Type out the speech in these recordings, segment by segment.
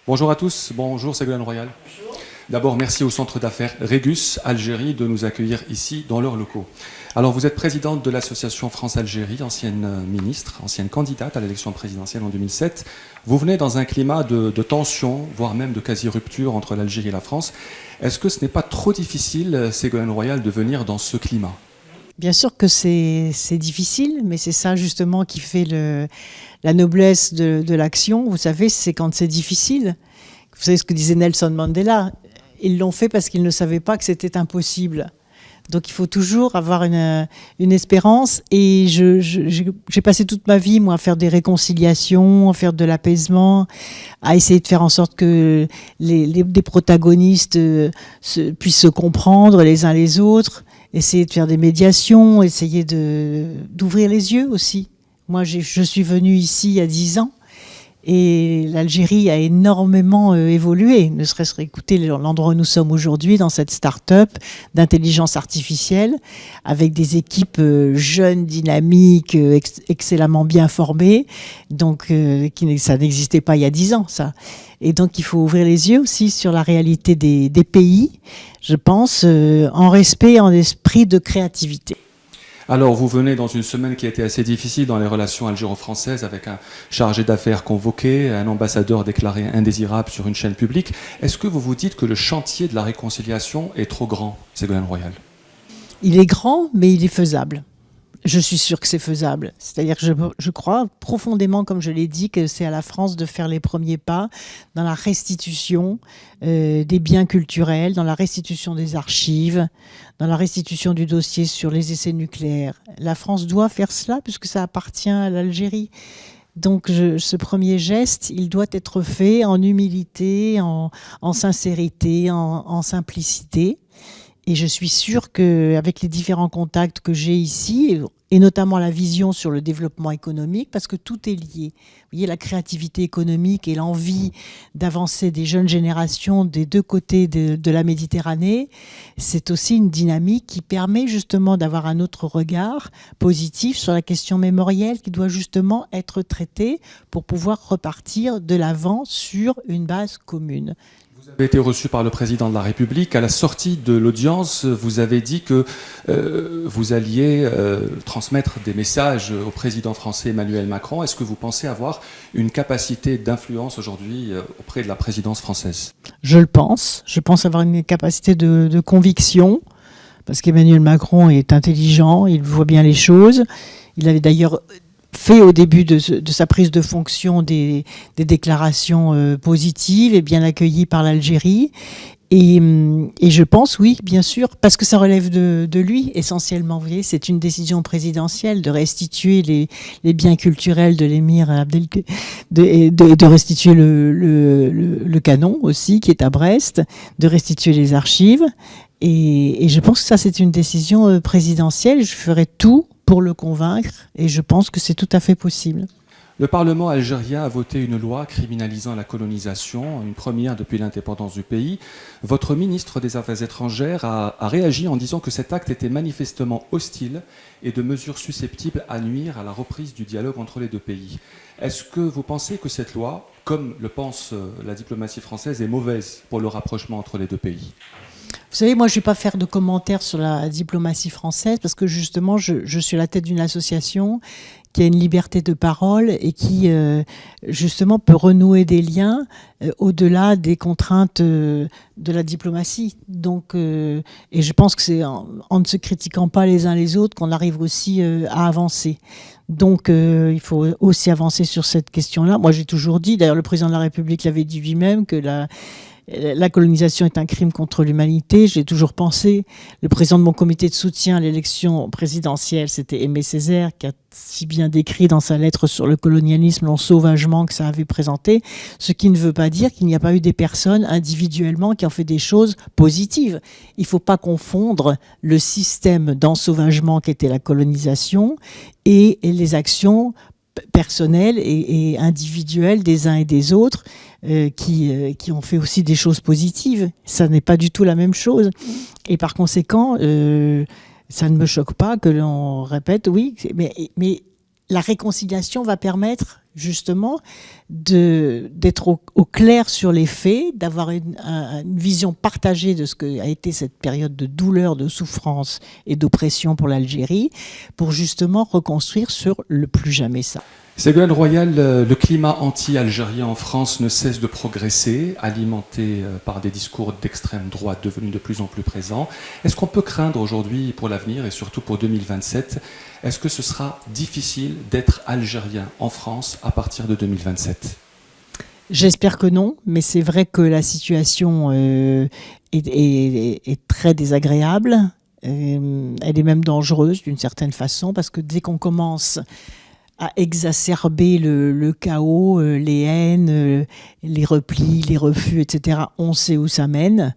Bonjour à tous, bonjour Ségolène Royal. D'abord, merci au Centre d'affaires Régus Algérie de nous accueillir ici dans leurs locaux. Alors, vous êtes présidente de l'association France-Algérie, ancienne ministre, ancienne candidate à l'élection présidentielle en 2007. Vous venez dans un climat de tension, voire même de quasi-rupture entre l'Algérie et la France. Est-ce que ce n'est pas trop difficile, Ségolène Royal, de venir dans ce climat ? Bien sûr que c'est difficile, mais c'est ça justement qui fait la noblesse de l'action. Vous savez, c'est quand c'est difficile. Vous savez ce que disait Nelson Mandela. Ils l'ont fait parce qu'ils ne savaient pas que c'était impossible. Donc il faut toujours avoir une espérance. Et j'ai passé toute ma vie, moi, à faire des réconciliations, à faire de l'apaisement, à essayer de faire en sorte que des protagonistes puissent se comprendre les uns les autres, essayer de faire des médiations, essayer d'ouvrir les yeux aussi. Moi, je suis venue ici il y a 10 ans. Et l'Algérie a énormément évolué, ne serait-ce qu'écouter l'endroit où nous sommes aujourd'hui, dans cette start-up d'intelligence artificielle, avec des équipes jeunes, dynamiques, excellemment bien formées, donc ça n'existait pas il y a 10 ans, ça. Et donc il faut ouvrir les yeux aussi sur la réalité des pays, je pense, en respect, en esprit de créativité. Alors, vous venez dans une semaine qui a été assez difficile dans les relations algéro-françaises, avec un chargé d'affaires convoqué, un ambassadeur déclaré indésirable sur une chaîne publique. Est-ce que vous vous dites que le chantier de la réconciliation est trop grand, Ségolène Royal ? Il est grand, mais il est faisable. Je suis sûre que c'est faisable. C'est-à-dire que je crois profondément, comme je l'ai dit, que c'est à la France de faire les premiers pas dans la restitution des biens culturels, dans la restitution des archives, dans la restitution du dossier sur les essais nucléaires. La France doit faire cela puisque ça appartient à l'Algérie. Donc ce premier geste, il doit être fait en humilité, en sincérité, en simplicité. Et je suis sûre qu'avec les différents contacts que j'ai ici, et notamment la vision sur le développement économique, parce que tout est lié. Vous voyez, la créativité économique et l'envie d'avancer des jeunes générations des deux côtés de la Méditerranée, c'est aussi une dynamique qui permet justement d'avoir un autre regard positif sur la question mémorielle qui doit justement être traitée pour pouvoir repartir de l'avant sur une base commune. Vous avez été reçu par le président de la République. À la sortie de l'audience, vous avez dit que vous alliez transmettre des messages au président français Emmanuel Macron. Est-ce que vous pensez avoir une capacité d'influence aujourd'hui auprès de la présidence française ? Je le pense. Je pense avoir une capacité de conviction, parce qu'Emmanuel Macron est intelligent, il voit bien les choses. Il avait d'ailleurs fait au début de sa prise de fonction des déclarations positives et bien accueillies par l'Algérie. Et je pense, oui, bien sûr, parce que ça relève de lui essentiellement. Vous voyez, c'est une décision présidentielle de restituer les biens culturels de l'émir de restituer le canon aussi, qui est à Brest, de restituer les archives. Et je pense que ça, c'est une décision présidentielle. Je ferai tout pour le convaincre, et je pense que c'est tout à fait possible. Le Parlement algérien a voté une loi criminalisant la colonisation, une première depuis l'indépendance du pays. Votre ministre des Affaires étrangères a réagi en disant que cet acte était manifestement hostile et de mesures susceptibles à nuire à la reprise du dialogue entre les deux pays. Est-ce que vous pensez que cette loi, comme le pense la diplomatie française, est mauvaise pour le rapprochement entre les deux pays ? Vous savez, moi, je ne vais pas faire de commentaires sur la diplomatie française parce que justement, je suis à la tête d'une association qui a une liberté de parole et qui, justement, peut renouer des liens au-delà des contraintes de la diplomatie. Donc, et je pense que c'est en ne se critiquant pas les uns les autres qu'on arrive aussi à avancer. Donc, il faut aussi avancer sur cette question-là. Moi, j'ai toujours dit, d'ailleurs, le président de la République l'avait dit lui-même, que la colonisation est un crime contre l'humanité. J'ai toujours pensé. Le président de mon comité de soutien à l'élection présidentielle, c'était Aimé Césaire, qui a si bien décrit dans sa lettre sur le colonialisme l'ensauvagement que ça avait présenté, ce qui ne veut pas dire qu'il n'y a pas eu des personnes individuellement qui ont fait des choses positives. Il ne faut pas confondre le système d'ensauvagement qu'était la colonisation et les actions personnelles et individuelles des uns et des autres qui ont fait aussi des choses positives. Ça n'est pas du tout la même chose. Et par conséquent, Ça ne me choque pas que l'on répète, oui, mais la réconciliation va permettre justement d'être au clair sur les faits, d'avoir une vision partagée de ce qu'a été cette période de douleur, de souffrance et d'oppression pour l'Algérie, pour justement reconstruire sur le plus jamais ça. Ségolène Royal, le climat anti-algérien en France ne cesse de progresser, alimenté par des discours d'extrême droite devenus de plus en plus présents. Est-ce qu'on peut craindre aujourd'hui pour l'avenir et surtout pour 2027, est-ce que ce sera difficile d'être algérien en France à partir de 2027 ? J'espère que non, mais c'est vrai que la situation est très désagréable. Elle est même dangereuse d'une certaine façon, parce que dès qu'on commence à exacerber le chaos, les haines, les replis, les refus, etc., on sait où ça mène.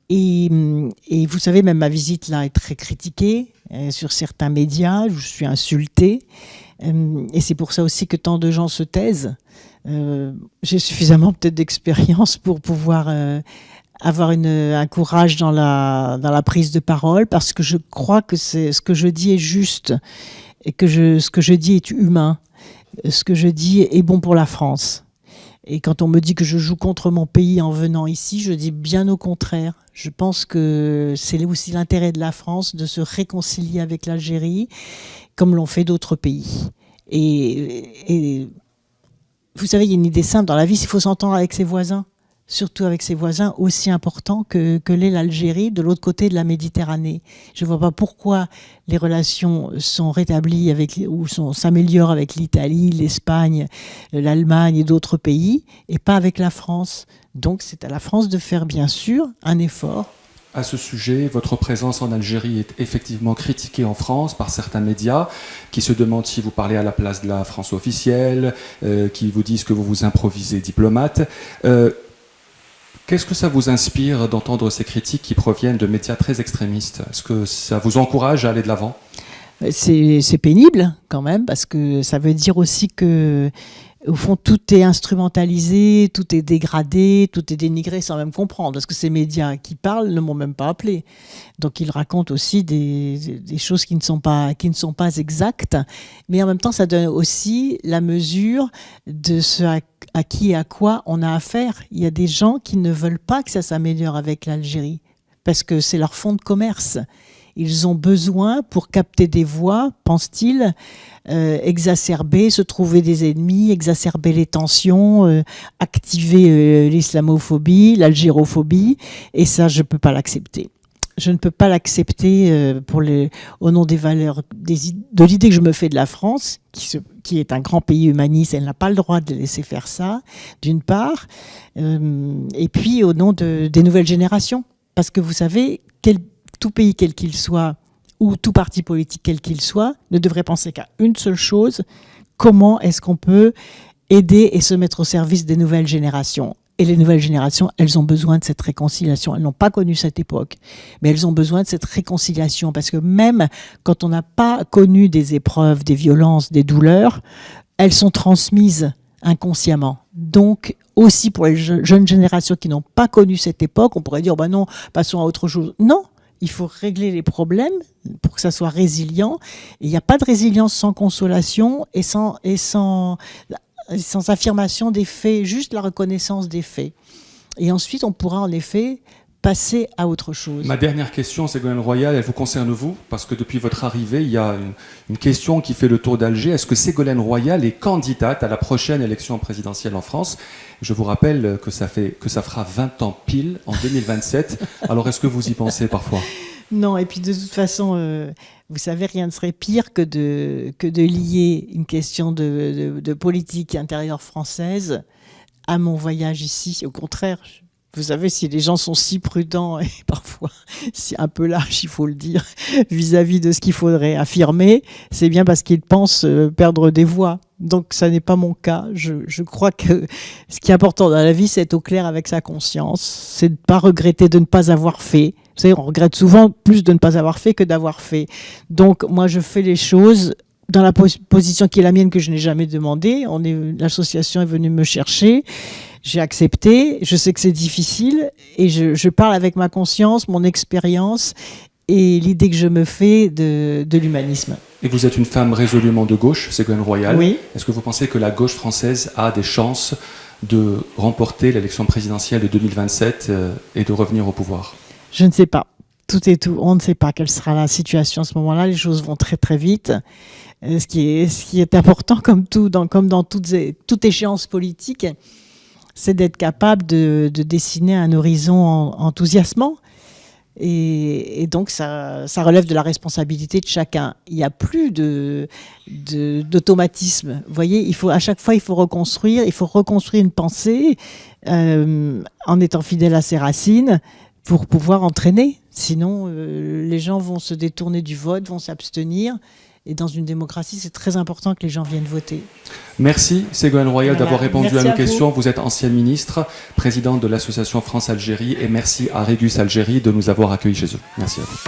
Et vous savez, même ma visite là est très critiquée sur certains médias, je suis insultée. Et c'est pour ça aussi que tant de gens se taisent. J'ai suffisamment peut-être d'expérience pour pouvoir avoir un courage dans la prise de parole, parce que je crois que ce que je dis est juste et que ce que je dis est humain. Ce que je dis est bon pour la France. Et quand on me dit que je joue contre mon pays en venant ici, je dis bien au contraire. Je pense que c'est aussi l'intérêt de la France de se réconcilier avec l'Algérie, comme l'ont fait d'autres pays. Et vous savez, il y a une idée simple dans la vie, il faut s'entendre avec ses voisins, surtout avec ses voisins aussi importants que l'est l'Algérie de l'autre côté de la Méditerranée. Je ne vois pas pourquoi les relations sont rétablies s'améliorent avec l'Italie, l'Espagne, l'Allemagne et d'autres pays, et pas avec la France. Donc c'est à la France de faire bien sûr un effort. À ce sujet, votre présence en Algérie est effectivement critiquée en France par certains médias qui se demandent si vous parlez à la place de la France officielle, qui vous disent que vous vous improvisez diplomate. Qu'est-ce que ça vous inspire d'entendre ces critiques qui proviennent de médias très extrémistes ? Est-ce que ça vous encourage à aller de l'avant ? C'est pénible quand même, parce que ça veut dire aussi que, au fond, tout est instrumentalisé, tout est dégradé, tout est dénigré sans même comprendre. Parce que ces médias qui parlent ne m'ont même pas appelé. Donc ils racontent aussi des choses qui ne sont pas exactes. Mais en même temps, ça donne aussi la mesure de ce à qui et à quoi on a affaire. Il y a des gens qui ne veulent pas que ça s'améliore avec l'Algérie, parce que c'est leur fonds de commerce. Ils ont besoin, pour capter des voix, pense-t-il, exacerber, se trouver des ennemis, exacerber les tensions, activer l'islamophobie, l'algérophobie, et ça, je ne peux pas l'accepter. Je ne peux pas l'accepter au nom des valeurs, de l'idée que je me fais de la France, qui est un grand pays humaniste. Elle n'a pas le droit de laisser faire ça, d'une part, et puis au nom des nouvelles générations. Parce que vous savez, tout pays quel qu'il soit, ou tout parti politique quel qu'il soit, ne devrait penser qu'à une seule chose: comment est-ce qu'on peut aider et se mettre au service des nouvelles générations. Et les nouvelles générations, elles ont besoin de cette réconciliation. Elles n'ont pas connu cette époque, mais elles ont besoin de cette réconciliation, parce que même quand on n'a pas connu des épreuves, des violences, des douleurs, elles sont transmises inconsciemment. Donc, aussi pour les jeunes générations qui n'ont pas connu cette époque, on pourrait dire, bah non, passons à autre chose. Non, il faut régler les problèmes pour que ça soit résilient. Il n'y a pas de résilience sans consolation et sans affirmation des faits, juste la reconnaissance des faits. Et ensuite, on pourra en effet passer à autre chose. Ma dernière question, Ségolène Royal, elle vous concerne vous, parce que depuis votre arrivée, il y a une question qui fait le tour d'Alger. Est-ce que Ségolène Royal est candidate à la prochaine élection présidentielle en France ? Je vous rappelle que ça fera 20 ans pile en 2027. Alors, est-ce que vous y pensez parfois ? Non, et puis de toute façon, vous savez, rien ne serait pire que de lier une question de politique intérieure française à mon voyage ici. Au contraire, vous savez, si les gens sont si prudents et parfois si un peu lâches, il faut le dire, vis-à-vis de ce qu'il faudrait affirmer, c'est bien parce qu'ils pensent perdre des voix. Donc ça n'est pas mon cas. Je crois que ce qui est important dans la vie, c'est être au clair avec sa conscience, c'est de ne pas regretter de ne pas avoir fait. Vous savez, on regrette souvent plus de ne pas avoir fait que d'avoir fait. Donc moi, je fais les choses dans la position qui est la mienne, que je n'ai jamais demandé. L'association est venue me chercher. J'ai accepté, je sais que c'est difficile, et je parle avec ma conscience, mon expérience, et l'idée que je me fais de l'humanisme. Et vous êtes une femme résolument de gauche, Ségolène Royal. Oui. Est-ce que vous pensez que la gauche française a des chances de remporter l'élection présidentielle de 2027 et de revenir au pouvoir? Je ne sais pas. Tout est tout. On ne sait pas quelle sera la situation à ce moment-là. Les choses vont très très vite. Ce qui est important, comme dans toute échéance politique, c'est d'être capable de dessiner un horizon enthousiasmant. Et donc, ça relève de la responsabilité de chacun. Il n'y a plus d'automatisme. Vous voyez, à chaque fois, il faut reconstruire une pensée en étant fidèle à ses racines pour pouvoir entraîner. Sinon, les gens vont se détourner du vote, vont s'abstenir. Et dans une démocratie, c'est très important que les gens viennent voter. Merci Ségolène Royal d'avoir répondu Merci à nos à questions. Vous êtes ancienne ministre, présidente de l'association France-Algérie, et merci à Régus Algérie de nous avoir accueillis chez eux. Merci à vous.